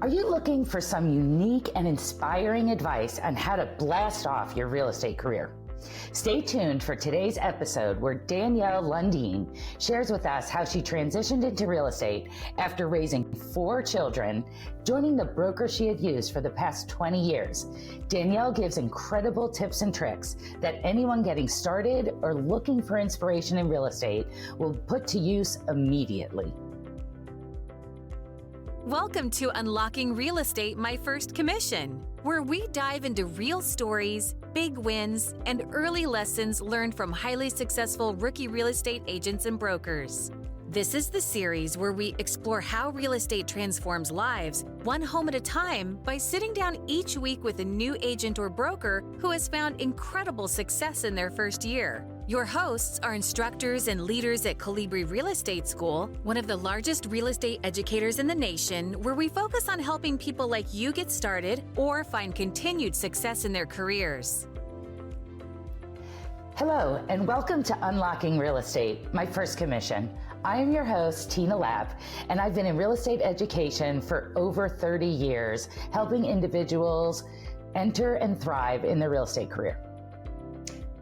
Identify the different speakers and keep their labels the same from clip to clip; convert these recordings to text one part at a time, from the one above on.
Speaker 1: Are you looking for some unique and inspiring advice on how to blast off your real estate career? Stay tuned for today's episode where Daniele Lundin shares with us how she transitioned into real estate after raising 4 children, joining the broker she had used for the past 20 years. Daniele gives incredible tips and tricks that anyone getting started or looking for inspiration in real estate will put to use immediately.
Speaker 2: Welcome to Unlocking Real Estate, My First Commission, where we dive into real stories, big wins, and early lessons learned from highly successful rookie real estate agents and brokers. This is the series where we explore how real estate transforms lives, one home at a time, by sitting down each week with a new agent or broker who has found incredible success in their first year. Your hosts are instructors and leaders at Colibri Real Estate School, one of the largest real estate educators in the nation, where we focus on helping people like you get started or find continued success in their careers.
Speaker 1: Hello, and welcome to Unlocking Real Estate, My First Commission. I am your host, Tina Lapp, and I've been in real estate education for over 30 years, helping individuals enter and thrive in their real estate career.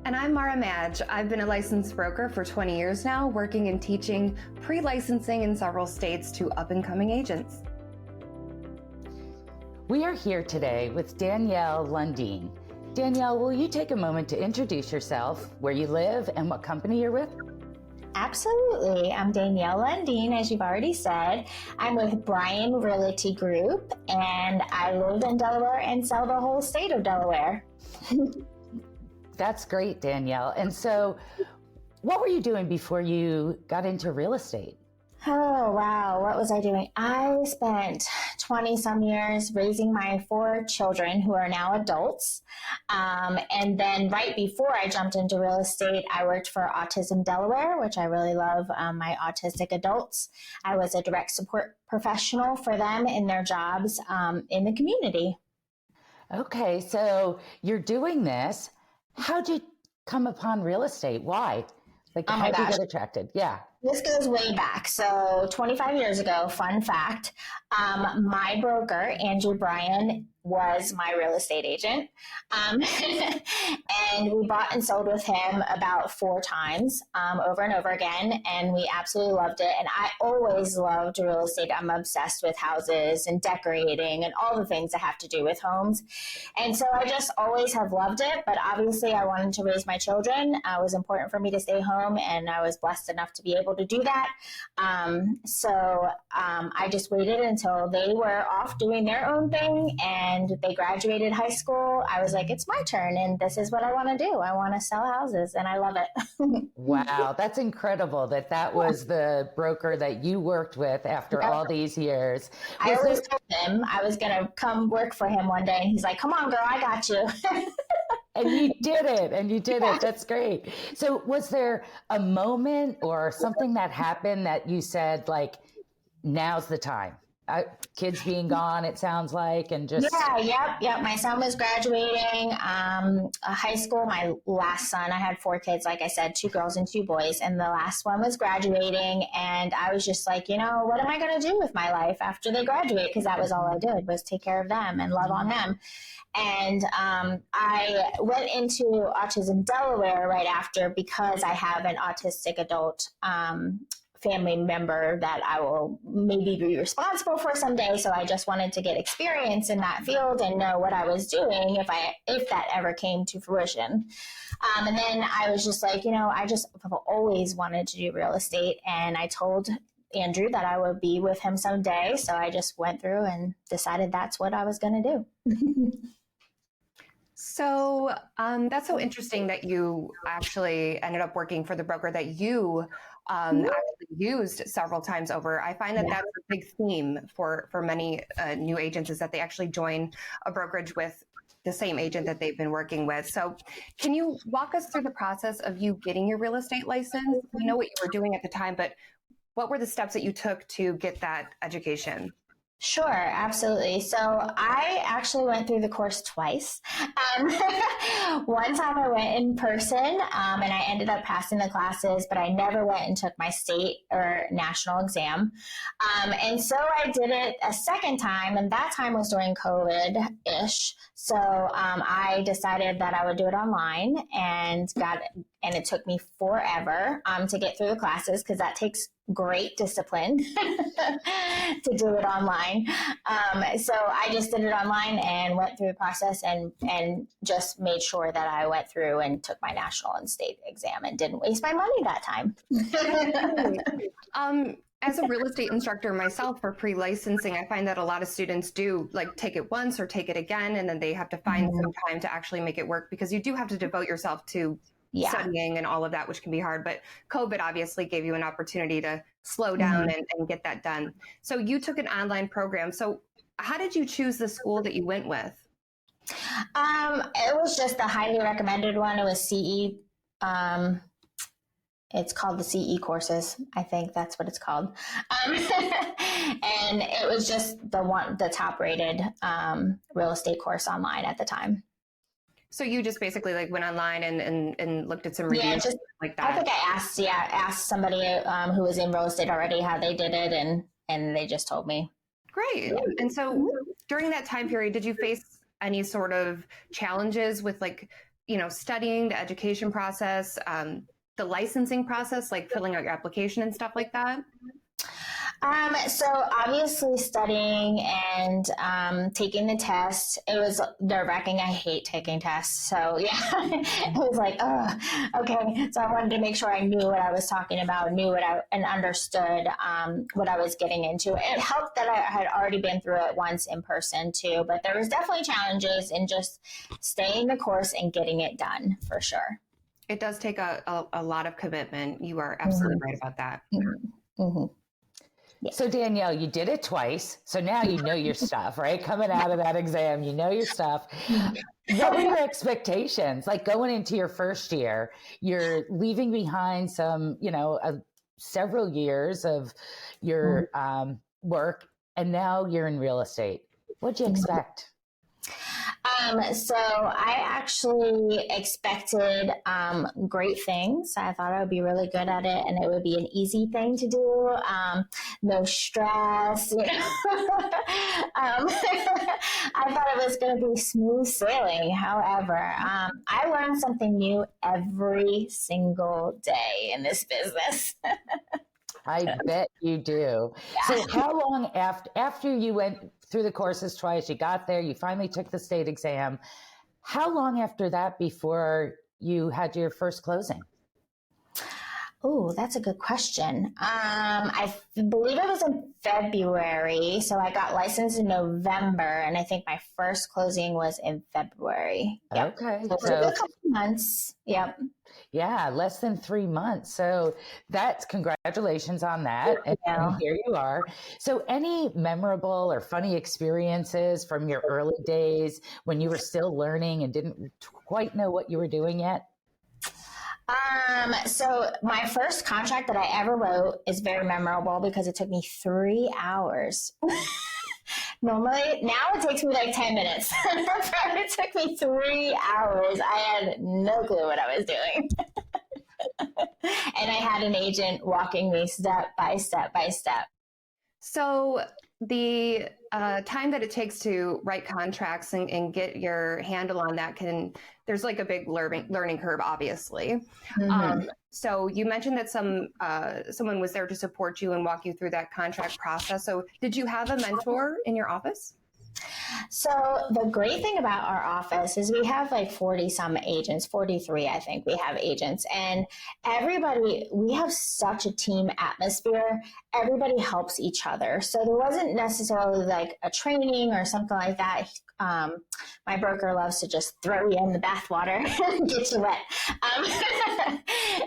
Speaker 3: And I'm Mara Madge. I've been a licensed broker for 20 years now, working and teaching pre-licensing in several states to up-and-coming agents.
Speaker 1: We are here today with Daniele Lundin. Daniele, will you take a moment to introduce yourself, where you live, and what company you're with?
Speaker 4: Absolutely. I'm Daniele Lundin, as you've already said. I'm with Bryan Realty Group, and I live in Delaware and sell the whole state of Delaware.
Speaker 1: That's great, Daniele. And so what were you doing before you got into real estate?
Speaker 4: Oh, wow. What was I doing? I spent 20 some years raising my 4 children who are now adults. And then right before I jumped into real estate, I worked for Autism Delaware, which I really love, my autistic adults. I was a direct support professional for them in their jobs in the community.
Speaker 1: Okay, so you're doing this. How'd you come upon real estate? Why? Like, how did you get attracted? Yeah.
Speaker 4: This goes way back. So 25 years ago, fun fact, my broker, Andrew Bryan, was my real estate agent. And we bought and sold with him about 4 times over and over again. And we absolutely loved it. And I always loved real estate. I'm obsessed with houses and decorating and all the things that have to do with homes. And so I just always have loved it. But obviously I wanted to raise my children. It was important for me to stay home. And I was blessed enough to be able to do that. So I just waited until they were off doing their own thing and they graduated high school. I was like, it's my turn and this is what I want to do. I want to sell houses and I love it.
Speaker 1: Wow, that's incredible that was the broker that you worked with after all these years.
Speaker 4: I always told him I was going to come work for him one day and he's like, come on girl, I got you.
Speaker 1: And you did it. That's great. So was there a moment or something that happened that you said, like, now's the time? Kids being gone, it sounds like, and just...
Speaker 4: Yep. My son was graduating high school. My last son, I had 4 kids, like I said, 2 girls and 2 boys, and the last one was graduating, and I was just like, what am I going to do with my life after they graduate? Because that was all I did, was take care of them and love on them. And I went into Autism Delaware right after because I have an autistic adult family member that I will maybe be responsible for someday. So I just wanted to get experience in that field and know what I was doing if that ever came to fruition. And then I was just like, I just have always wanted to do real estate. And I told Andrew that I would be with him someday. So I just went through and decided that's what I was going to do.
Speaker 3: So that's so interesting that you actually ended up working for the broker that you actually used several times over. I find that that's a big theme for many new agents, is that they actually join a brokerage with the same agent that they've been working with. So can you walk us through the process of you getting your real estate license? We know what you were doing at the time, but what were the steps that you took to get that education?
Speaker 4: Sure, absolutely. So I actually went through the course twice. Um, One time I went in person, and I ended up passing the classes, but I never went and took my state or national exam. And so I did it a second time, and that time was during COVID-ish. So I decided that I would do it online, and it took me forever to get through the classes because that takes great discipline to do it online. So I just did it online and went through the process and just made sure that I went through and took my national and state exam and didn't waste my money that time.
Speaker 3: As a real estate instructor myself for pre-licensing, I find that a lot of students do like take it once or take it again, and then they have to find some time to actually make it work because you do have to devote yourself to studying and all of that, which can be hard. But COVID obviously gave you an opportunity to slow down and get that done. So you took an online program. So how did you choose the school that you went with?
Speaker 4: It was just the highly recommended one. It was CE. It's called the CE courses. I think that's what it's called. And it was just the top rated real estate course online at the time.
Speaker 3: So you just basically like went online and looked at some reviews like that.
Speaker 4: I think I asked somebody who was in real estate already how they did it, and they just told me.
Speaker 3: Great. Yeah. And so during that time period, did you face any sort of challenges with studying, the education process, the licensing process, like filling out your application and stuff like that?
Speaker 4: So obviously studying and taking the test, it was nerve-wracking. I hate taking tests. So yeah, it was like, oh, okay. So I wanted to make sure I knew what I was talking about, and understood what I was getting into. It helped that I had already been through it once in person too, but there was definitely challenges in just staying the course and getting it done for sure.
Speaker 3: It does take a lot of commitment. You are absolutely right about that.
Speaker 1: Yeah. So Danielle, you did it twice. So now you know your stuff, right? Coming out of that exam, you know your stuff. What were your expectations? Like going into your first year, you're leaving behind some, several years of your work, and now you're in real estate. What'd you expect?
Speaker 4: So I actually expected great things. I thought I would be really good at it and it would be an easy thing to do. No stress. I thought it was going to be smooth sailing. However, I learned something new every single day in this business.
Speaker 1: I bet you do. Yeah. So how long after you went through the courses twice, you got there, you finally took the state exam, how long after that before you had your first closing?
Speaker 4: Oh, that's a good question. I believe it was in February. So I got licensed in November, and I think my first closing was in February. Yep.
Speaker 1: Okay.
Speaker 4: So it took a couple months. Yep.
Speaker 1: Yeah, less than 3 months. So that's congratulations on that. And here you are. So any memorable or funny experiences from your early days when you were still learning and didn't quite know what you were doing yet?
Speaker 4: So my first contract that I ever wrote is very memorable because it took me 3 hours. Normally, now it takes me like 10 minutes. It took me 3 hours. I had no clue what I was doing. And I had an agent walking me step by step by step.
Speaker 3: So the time that it takes to write contracts and get your handle on that there's like a big learning curve, obviously. So you mentioned that someone was there to support you and walk you through that contract process. So did you have a mentor in your office?
Speaker 4: So the great thing about our office is we have like 40 some agents, 43, I think we have agents, and we have such a team atmosphere. Everybody helps each other. So there wasn't necessarily like a training or something like that. My broker loves to just throw you in the bathwater and get you wet.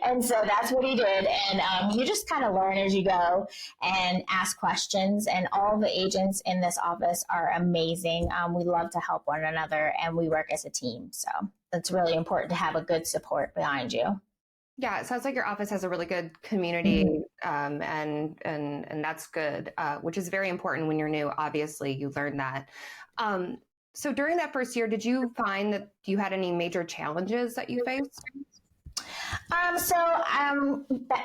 Speaker 4: And so that's what he did. And you just kind of learn as you go and ask questions. And all the agents in this office are amazing. We love to help one another and we work as a team. So it's really important to have a good support behind you.
Speaker 3: Yeah, it sounds like your office has a really good community, and that's good, which is very important when you're new. Obviously, you learn that. So during that first year, did you find that you had any major challenges that you faced?
Speaker 4: I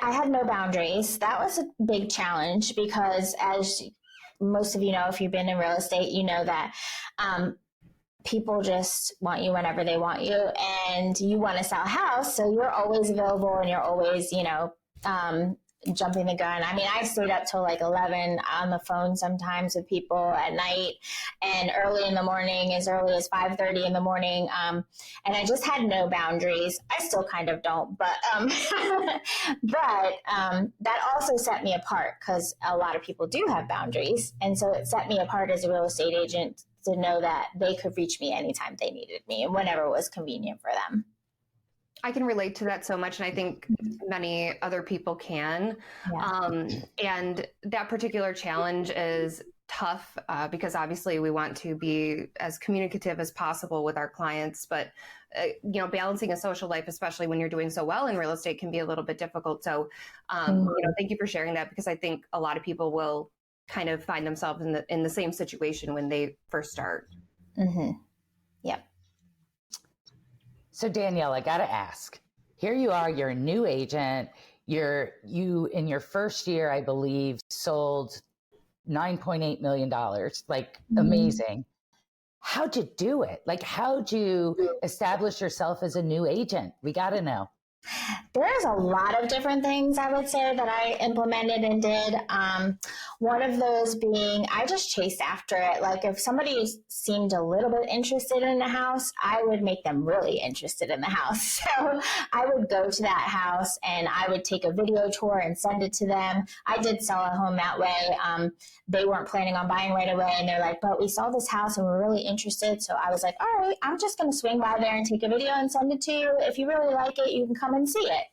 Speaker 4: had no boundaries. That was a big challenge because, as most of you know, if you've been in real estate, you know that people just want you whenever they want you, and you want to sell a house, so you're always available and you're always, jumping the gun. I mean, I stayed up till like 11 on the phone sometimes with people at night, and early in the morning, as early as 5:30 in the morning. And I just had no boundaries. I still kind of don't, but that also set me apart because a lot of people do have boundaries. And so it set me apart as a real estate agent to know that they could reach me anytime they needed me and whenever was convenient for them.
Speaker 3: I can relate to that so much, and I think many other people can.
Speaker 4: Yeah.
Speaker 3: And that particular challenge is tough because obviously we want to be as communicative as possible with our clients, but balancing a social life, especially when you're doing so well in real estate, can be a little bit difficult. So, thank you for sharing that, because I think a lot of people will kind of find themselves in the same situation when they first start.
Speaker 4: Mm-hmm. Yep.
Speaker 1: So Danielle, I got to ask, here you are, you're a new agent. You in your first year, I believe, sold $9.8 million, like amazing. How'd you do it? Like, how'd you establish yourself as a new agent? We got to know.
Speaker 4: There's a lot of different things I would say that I implemented and did. One of those being I just chased after it. Like if somebody seemed a little bit interested in the house, I would make them really interested in the house. So I would go to that house and I would take a video tour and send it to them. I did sell a home that way. They weren't planning on buying right away, and they're like, but we saw this house and we're really interested. So I was like, all right, I'm just going to swing by there and take a video and send it to you. If you really like it, you can come and see it.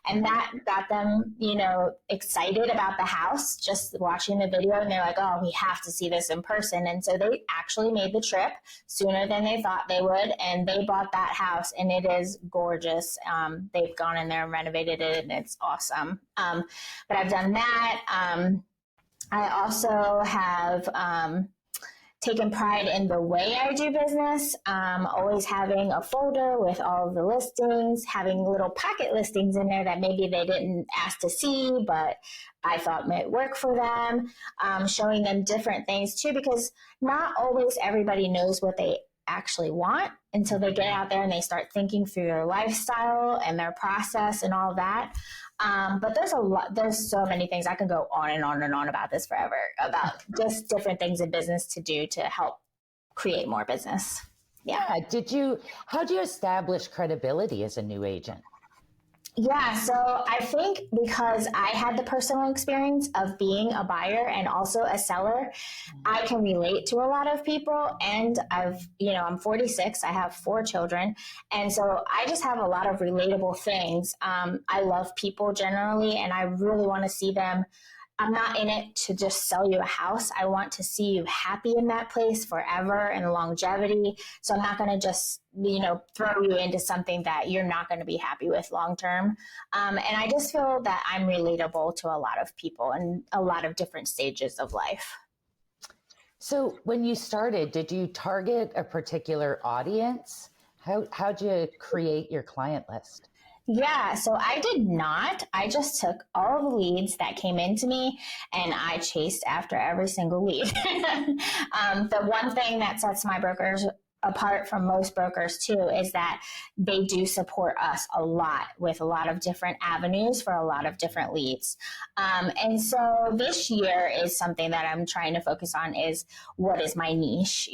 Speaker 4: And that got them, excited about the house, just watching the video. And they're like, oh, we have to see this in person. And so they actually made the trip sooner than they thought they would. And they bought that house, and it is gorgeous. They've gone in there and renovated it, and it's awesome. But I've done that. I also have taken pride in the way I do business, always having a folder with all of the listings, having little pocket listings in there that maybe they didn't ask to see, but I thought might work for them, showing them different things too, because not always everybody knows what they actually want until they get out there and they start thinking through their lifestyle and their process and all that. But there's so many things. I can go on and on and on about this forever, about just different things in business to do to help create more business. Yeah. How'd you establish credibility as a new agent? Yeah, so I think because I had the personal experience of being a buyer and also a seller, I can relate to a lot of people. And I'm 46, I have 4 children. And so I just have a lot of relatable things. I love people generally, and I really want to see them. I'm not in it to just sell you a house. I want to see you happy in that place forever and longevity. So I'm not going to just, throw you into something that you're not going to be happy with long term. And I just feel that I'm relatable to a lot of people in a lot of different stages of life.
Speaker 1: So when you started, did you target a particular audience? How'd you create your client list?
Speaker 4: Yeah, so I did not. I just took all the leads that came into me and I chased after every single lead. The one thing that sets my brokers apart from most brokers too is that they do support us a lot with a lot of different avenues for a lot of different leads. And so this year is something that I'm trying to focus on is what is my niche,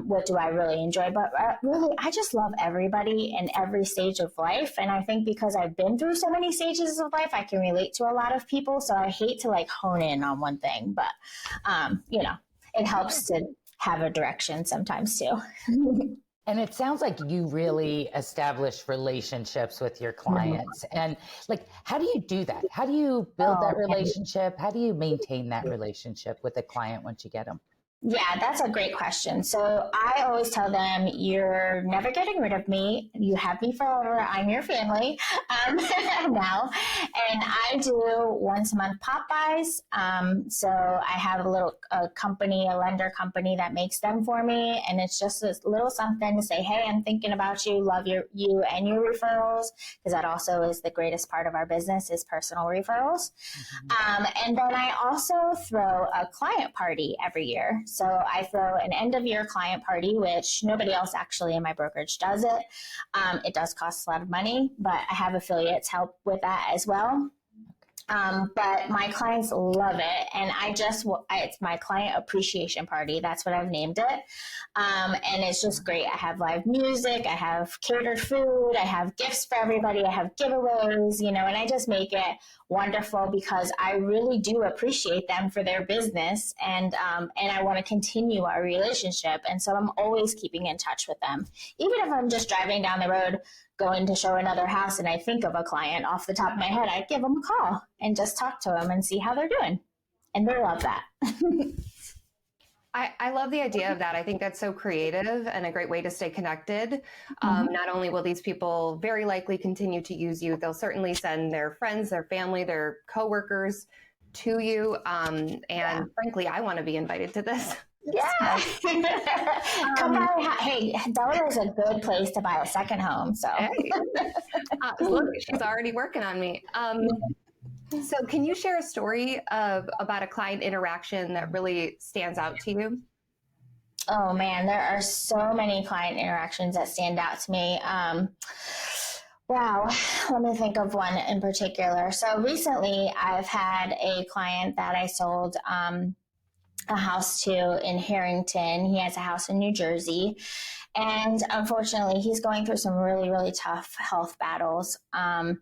Speaker 4: what do I really enjoy? But really, I just love everybody in every stage of life. And I think because I've been through so many stages of life, I can relate to a lot of people. So I hate to hone in on one thing, but, it helps to have a direction sometimes too.
Speaker 1: And it sounds like you really establish relationships with your clients. And how do you do that? How do you build that relationship? How do you maintain that relationship with a client once you get them?
Speaker 4: Yeah, that's a great question. So I always tell them, you're never getting rid of me. You have me forever. I'm your family now. And I do once a month pop buys. So I have a company, a lender company that makes them for me. And it's just a little something to say, hey, I'm thinking about you, love you and your referrals, because that also is the greatest part of our business is personal referrals. And then I also throw a client party every year. So I throw an end of year client party, which nobody else actually in my brokerage does it. It does cost a lot of money, but I have affiliates help with that as well. But my clients love it. And it's my client appreciation party. That's what I've named it. And it's just great. I have live music. I have catered food. I have gifts for everybody. I have giveaways, and I just make it wonderful because I really do appreciate them for their business. And I want to continue our relationship. And so I'm always keeping in touch with them. Even if I'm just driving down the road, going to show another house and I think of a client off the top of my head, I'd give them a call and just talk to them and see how they're doing. And they love that.
Speaker 3: I love the idea of that. I think that's so creative and a great way to stay connected. Not only will these people very likely continue to use you, they'll certainly send their friends, their family, their coworkers to you. Frankly, I want to be invited to this.
Speaker 4: Yeah. Come by. Hey, Delaware is a good place to buy a second home. So
Speaker 3: look, she's already working on me. So can you share a story about a client interaction that really stands out to you?
Speaker 4: Oh man, there are so many client interactions that stand out to me. Wow. Let me think of one in particular. So recently I've had a client that I sold, a house to in Harrington. He has a house in New Jersey. And unfortunately, he's going through some really, really tough health battles. And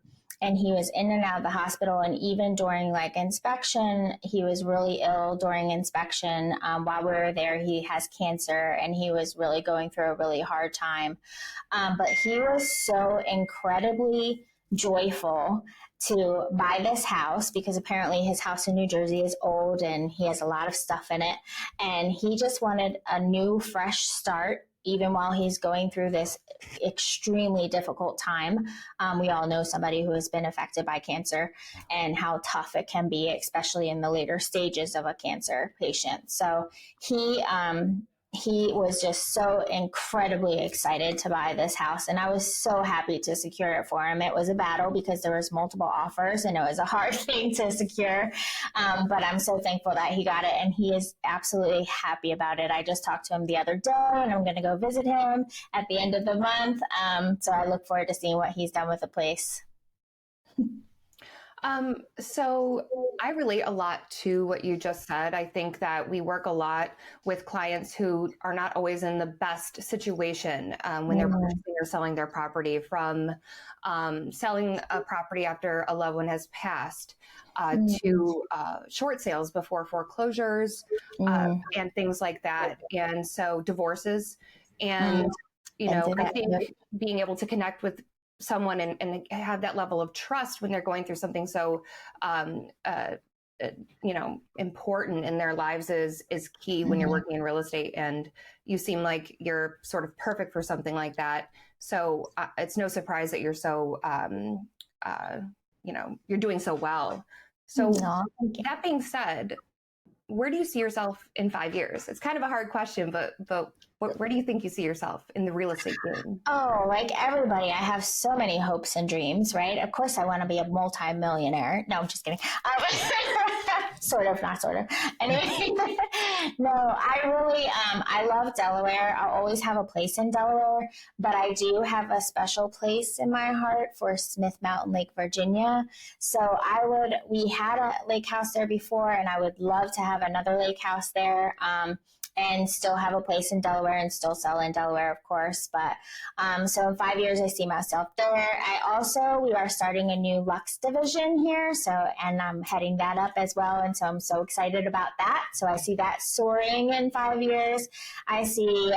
Speaker 4: he was in and out of the hospital. And even during inspection, he was really ill during inspection. While we were there, he has cancer and he was really going through a really hard time. But he was so incredibly joyful to buy this house because apparently his house in New Jersey is old and he has a lot of stuff in it. And he just wanted a new, fresh start, even while he's going through this extremely difficult time. We all know somebody who has been affected by cancer and how tough it can be, especially in the later stages of a cancer patient. So he was just so incredibly excited to buy this house. And I was so happy to secure it for him. It was a battle because there was multiple offers and it was a hard thing to secure. But I'm so thankful that he got it and he is absolutely happy about it. I just talked to him the other day and I'm going to go visit him at the end of the month. So I look forward to seeing what he's done with the place.
Speaker 3: So I relate a lot to what you just said. I think that we work a lot with clients who are not always in the best situation when they're purchasing or selling their property, from selling a property after a loved one has passed to short sales before foreclosures and things like that. And so divorces and, I think being able to connect with someone and have that level of trust when they're going through something so important in their lives is key when you're working in real estate. And you seem like you're sort of perfect for something like that. So it's no surprise that you're so you're doing so well. So that being said, where do you see yourself in 5 years? It's kind of a hard question, but where do you think you see yourself in the real estate game?
Speaker 4: Oh, like everybody, I have so many hopes and dreams, right? Of course, I want to be a multi-millionaire. No, I'm just kidding. Sort of, not sort of. Anyway, no, I really, I love Delaware. I'll always have a place in Delaware, but I do have a special place in my heart for Smith Mountain Lake, Virginia. So we had a lake house there before, and I would love to have another lake house there. And still have a place in Delaware and still sell in Delaware, of course. But so in 5 years, I see myself there. We are starting a new Luxe division here. And I'm heading that up as well. And so I'm so excited about that. So I see that soaring in 5 years. I see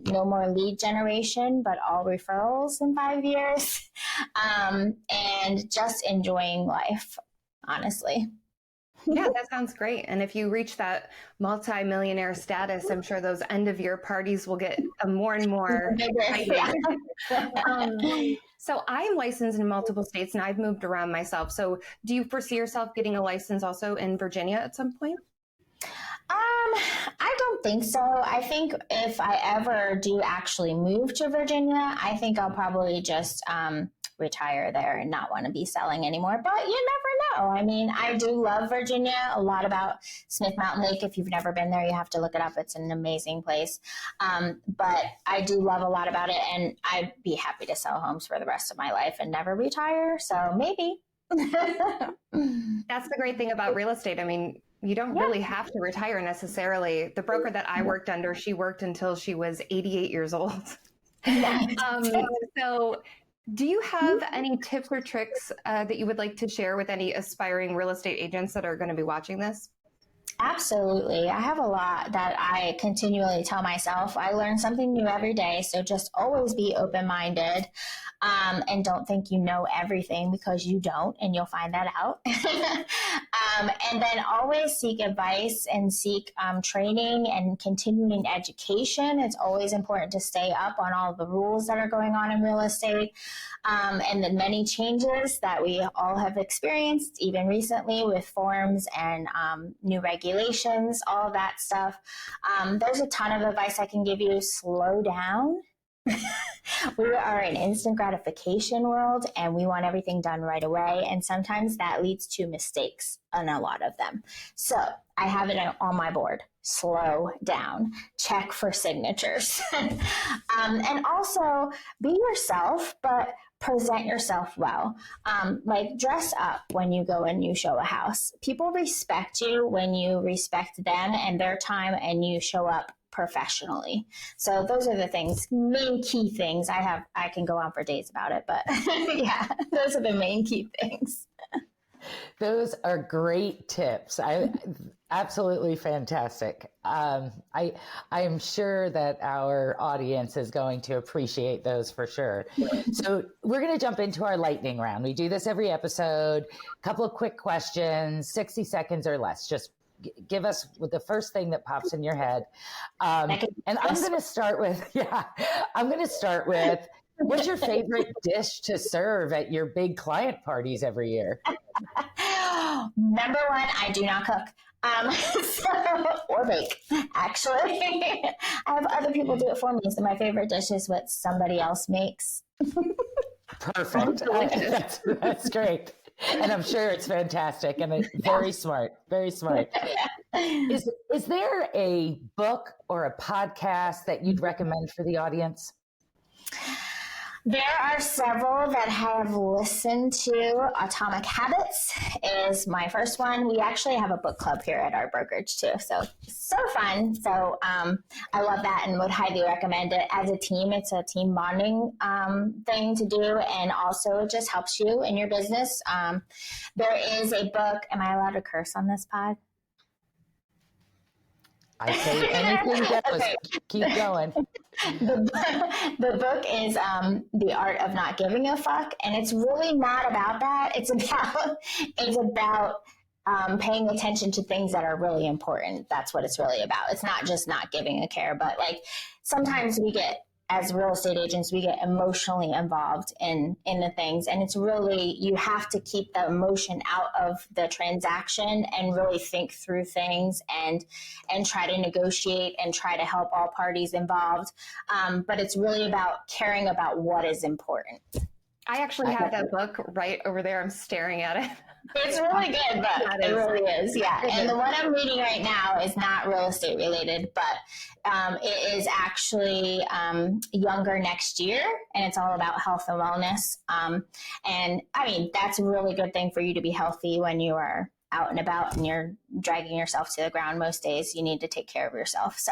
Speaker 4: no more lead generation, but all referrals in 5 years. And just enjoying life, honestly.
Speaker 3: Yeah, that sounds great. And if you reach that multi-millionaire status, I'm sure those end of year parties will get more and more exciting. So I am licensed in multiple states and I've moved around myself. So do you foresee yourself getting a license also in Virginia at some point?
Speaker 4: I don't think so. I think if I ever do actually move to Virginia, I think I'll probably just retire there and not want to be selling anymore. But you never know. I mean, I do love Virginia, a lot about Smith Mountain Lake. If you've never been there, you have to look it up. It's an amazing place. But I do love a lot about it, and I'd be happy to sell homes for the rest of my life and never retire. So maybe.
Speaker 3: That's the great thing about real estate. I mean, you don't really have to retire necessarily. The broker that I worked under, she worked until she was 88 years old. So do you have any tips or tricks that you would like to share with any aspiring real estate agents that are going to be watching this?
Speaker 4: Absolutely. I have a lot that I continually tell myself. I learn something new every day. So just always be open-minded, and don't think you know everything, because you don't, and you'll find that out. And then always seek advice and seek training and continuing education. It's always important to stay up on all the rules that are going on in real estate, and the many changes that we all have experienced, even recently with forms and new regulations, all of that stuff. There's a ton of advice I can give you. Slow down. We are an instant gratification world, and we want everything done right away. And sometimes that leads to mistakes, and a lot of them. So I have it on my board. Slow down. Check for signatures. And also be yourself, but present yourself well. Like dress up when you go and you show a house. People respect you when you respect them and their time, and you show up professionally. So those are the things, main key things. I can go on for days about it, but yeah, those are the main key things.
Speaker 1: Those are great tips. Absolutely fantastic. I am sure that our audience is going to appreciate those for sure. So we're going to jump into our lightning round. We do this every episode. A couple of quick questions, 60 seconds or less. Just give us the first thing that pops in your head. And I'm going to start with, what's your favorite dish to serve at your big client parties every year?
Speaker 4: Number one, I do not cook. Or bake, actually. I have other people do it for me. So my favorite dish is what somebody else makes.
Speaker 1: Perfect. That's great. And I'm sure it's fantastic and very smart, very smart. Is there a book or a podcast that you'd recommend for the audience?
Speaker 4: There are several that I have listened to. Atomic Habits is my first one. We actually have a book club here at our brokerage too. So fun. So I love that and would highly recommend it. As a team, it's a team bonding thing to do. And also it just helps you in your business. There is a book. Am I allowed to curse on this pod?
Speaker 1: I say anything goes. Okay. Keep going.
Speaker 4: The book is The Art of Not Giving a Fuck, and it's really not about that. It's about paying attention to things that are really important. That's what it's really about. It's not just not giving a care, but like sometimes as real estate agents, we get emotionally involved in the things. And it's really, you have to keep the emotion out of the transaction and really think through things and try to negotiate and try to help all parties involved. But it's really about caring about what is important.
Speaker 3: I actually have that book right over there. I'm staring at it.
Speaker 4: It's really good, but it really is. Yeah. And the one I'm reading right now is not real estate related, but it is actually Younger Next Year, and it's all about health and wellness. And I mean, that's a really good thing for you to be healthy when you are out and about and you're dragging yourself to the ground most days. You need to take care of yourself. So.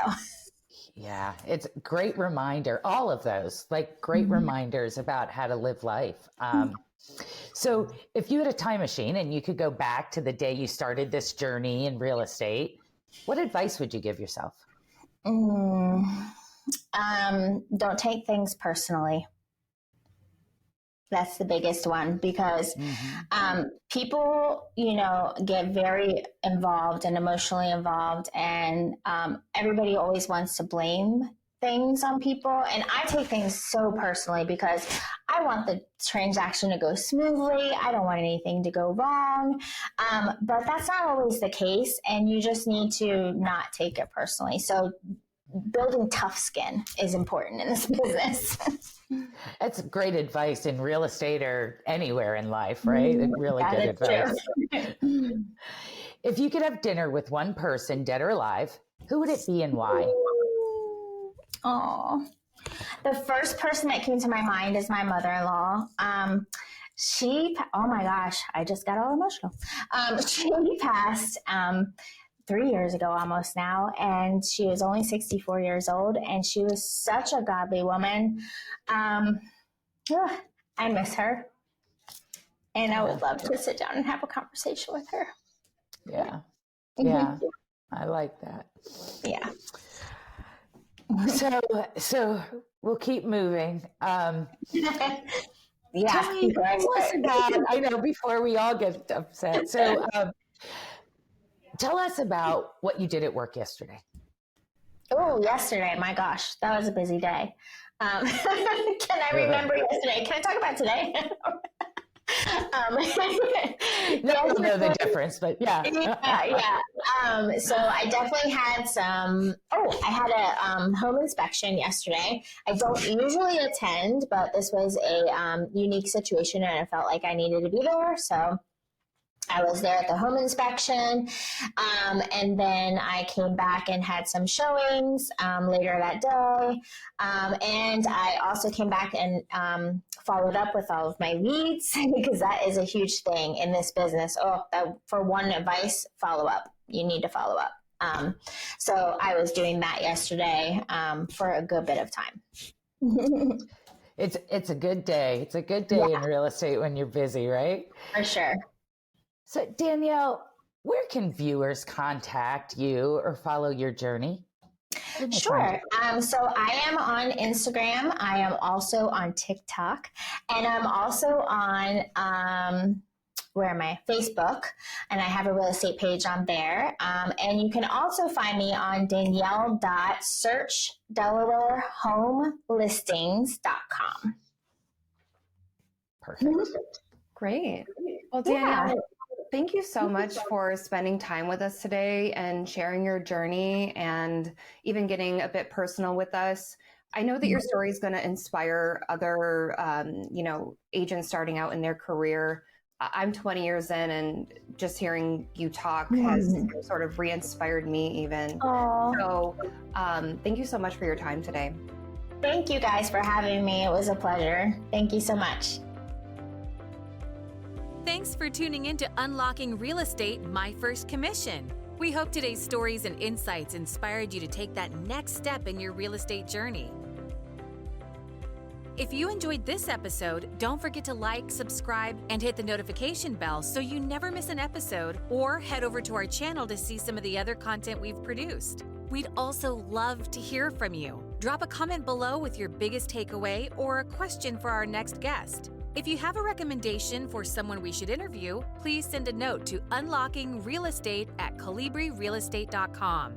Speaker 1: Yeah, it's a great reminder. All of those, like great reminders about how to live life. So if you had a time machine and you could go back to the day you started this journey in real estate, what advice would you give yourself?
Speaker 4: Don't take things personally. That's the biggest one because people, get very involved and emotionally involved, and everybody always wants to blame things on people. And I take things so personally because I want the transaction to go smoothly. I don't want anything to go wrong. But that's not always the case. And you just need to not take it personally. So building tough skin is important in this business.
Speaker 1: That's great advice in real estate or anywhere in life, right? Really good advice. If you could have dinner with one person, dead or alive, who would it be and why?
Speaker 4: Oh, the first person that came to my mind is my mother-in-law. Oh my gosh, I just got all emotional. She passed 3 years ago almost now, and she was only 64 years old, and she was such a godly woman. I miss her, and I would love to sit down and have a conversation with her.
Speaker 1: Yeah. Yeah. I like that.
Speaker 4: Yeah.
Speaker 1: So we'll keep moving.
Speaker 4: Yeah.
Speaker 1: Tell us about, I know, before we all get upset. So tell us about what you did at work yesterday.
Speaker 4: Oh, yesterday. My gosh, that was a busy day. Can I remember yesterday? Can I talk about today?
Speaker 1: No, I know the difference, but yeah.
Speaker 4: So I definitely had I had a home inspection yesterday. I don't usually attend, but this was a unique situation and I felt like I needed to be there. So I was there at the home inspection, and then I came back and had some showings later that day, and I also came back and followed up with all of my leads because that is a huge thing in this business. For one advice, follow up. You need to follow up. So I was doing that yesterday for a good bit of time.
Speaker 1: It's a good day. It's a good day in real estate when you're busy, right?
Speaker 4: For sure.
Speaker 1: So Danielle, where can viewers contact you or follow your journey?
Speaker 4: Sure. So I am on Instagram. I am also on TikTok, and I'm also on Facebook, and I have a real estate page on there. And you can also find me on Danielle.searchdelawarehomelistings.com.
Speaker 1: Perfect.
Speaker 3: Great. Well, Danielle, thank you so much for spending time with us today and sharing your journey and even getting a bit personal with us. I know that your story is going to inspire other, agents starting out in their career. I'm 20 years in, and just hearing you talk has sort of re-inspired me even.
Speaker 4: Aww.
Speaker 3: So thank you so much for your time today.
Speaker 4: Thank you guys for having me. It was a pleasure. Thank you so much.
Speaker 2: Thanks for tuning in to Unlocking Real Estate, My First Commission. We hope today's stories and insights inspired you to take that next step in your real estate journey. If you enjoyed this episode, don't forget to like, subscribe, and hit the notification bell so you never miss an episode, or head over to our channel to see some of the other content we've produced. We'd also love to hear from you. Drop a comment below with your biggest takeaway or a question for our next guest. If you have a recommendation for someone we should interview, please send a note to unlockingrealestate@colibrirealestate.com.